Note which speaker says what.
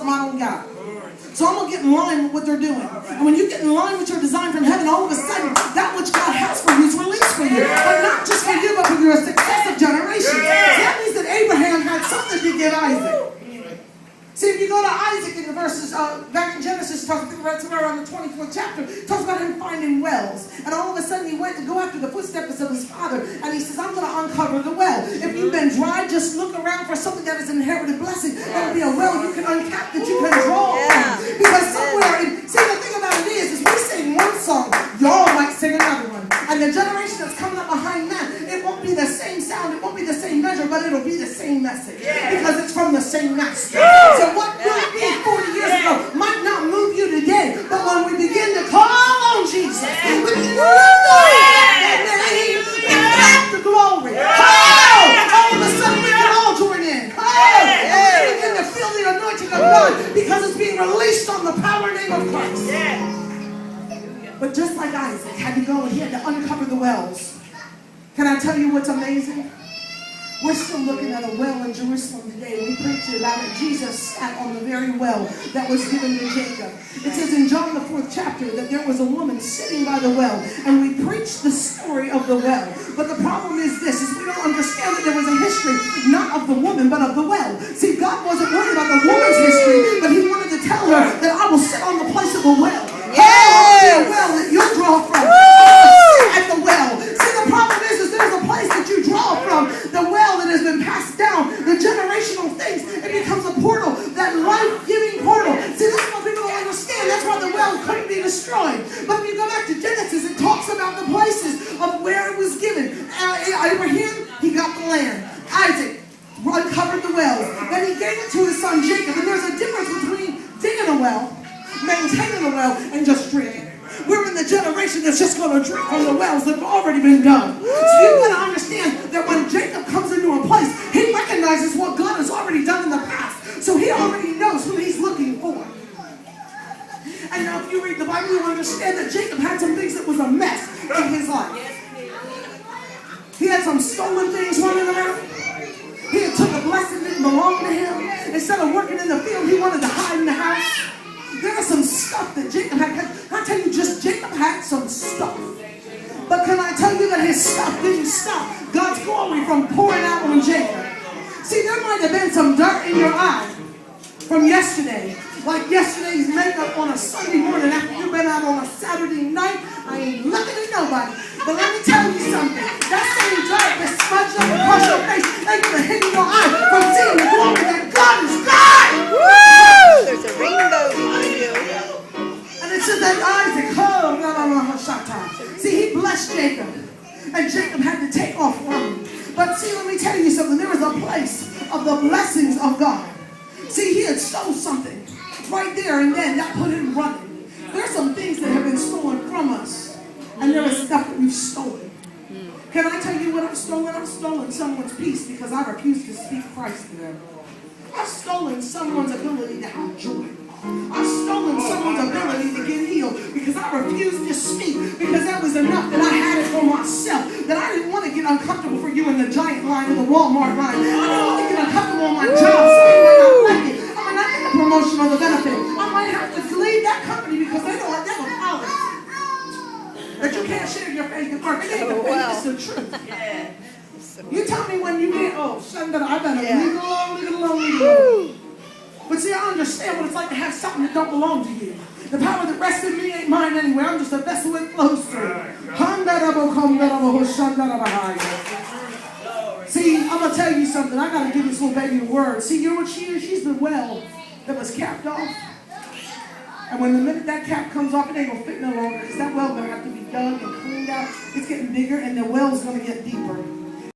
Speaker 1: something I don't got. So I'm going to get in line with what they're doing. And when you get in line with your design from heaven, all of a sudden, that which God has for you is released for you. But not just for you, but for your successive generations. That means that Abraham had something to give Isaac. See, if you go to Isaac in the verses, back in Genesis, talks somewhere around the 24th chapter, talks about him finding wells. And all of a sudden he went to go after the footsteps of his father. And he says, I'm going to uncover the well. If you've been dry, just look around for something that is an inherited blessing. That'll be a well you can uncap, that you can draw from. Because somewhere, see, the thing about it is we sing one song, y'all might sing another one. And the generation that's coming up behind that, it won't be the same sound, it won't be the same measure, but it'll be the same message. Because it's from the same master. So what could be 40 years ago might not move you today, but when we begin to call on Jesus, we begin to lift up that name and clap the glory. All of a sudden we can all join in. And we begin to feel the anointing of God because it's being released on the power name of Christ. But just like Isaac had to go and he had to uncover the wells. Can I tell you what's amazing? We're still looking at a well in Jerusalem today. We preached about it. Jesus sat on the very well that was given to Jacob. It says in John the 4th chapter that there was a woman sitting by the well. And we preached the story of the well. But the problem is this, is we don't understand that there was a history, not of the woman, but of the well. See, God wasn't worried about the woman's history, but he wanted to tell her that I will sit on the place of a well. Yes! A well that you'll draw from. At the well. See, the problem is there's a place that you draw from, the well that has been passed down, the generational things. It becomes a portal, that life-giving portal. See, that's what people don't understand. That's why the well couldn't be destroyed. But if you go back to Genesis, it talks about the places of where it was given. Abraham, he got the land. Isaac uncovered the wells. Then he gave it to his son Jacob. And there's a difference between digging a well, maintaining a well, and just drinking. We're in the generation that's just going to drink from the wells that have already been done. So you've got to understand that when Jacob comes into a place, he recognizes what God has already done in the past. So he already knows who he's looking for. And now if you read the Bible, you understand that Jacob had some things that was a mess in his life. He had some stolen things running around. He had took a blessing that didn't belong to him. Instead of working in the field, he wanted to hide in the house. There was some stuff that Jacob had. Can I tell you, just Jacob had some stuff. But can I tell you that his stuff didn't stop God's glory from pouring out on Jacob? See, there might have been some dirt in your eye from yesterday. Like yesterday's makeup on a Sunday morning after you've been out on a Saturday night. I ain't looking at nobody. But let me tell you something. That same dirt that smudged up across your face ain't gonna hit your eye from seeing the glory that God is God.
Speaker 2: Woo! There's a rainbow behind you.
Speaker 1: And it says that Isaac, see, he blessed Jacob. And Jacob had to take off from him. But see, let me tell you something. There was a place of the blessings of God. See, he had stole something right there and then. That put him running. There's some things that have been stolen from us. And there is stuff that we've stolen. Can I tell you what I've stolen? I've stolen someone's peace because I refuse to speak Christ to them. I've stolen someone's ability to have joy. I've stolen someone's ability to get healed because I refused to speak because that was enough that I had it for myself. That I didn't want to get uncomfortable for you in the Giant line or the Walmart line. I didn't want to get uncomfortable on my job. Somebody might not like it. I might not get the promotion or the benefit. I might have to leave that company because they don't like that with politics. That you can't share your faith in Christ. It ain't the faith, it's the truth. Yeah. You tell me when you get, I better leave it alone. But see, I understand what it's like to have something that don't belong to you. The power that rests in me ain't mine anyway. I'm just a vessel it flows through. See, I'm going to tell you something. I got to give this little baby a word. See, you know what she is? She's the well that was capped off. And when the minute that cap comes off, it ain't going to fit no longer because that well going to have to be dug and cleaned out. It's getting bigger and the well's going to get deeper.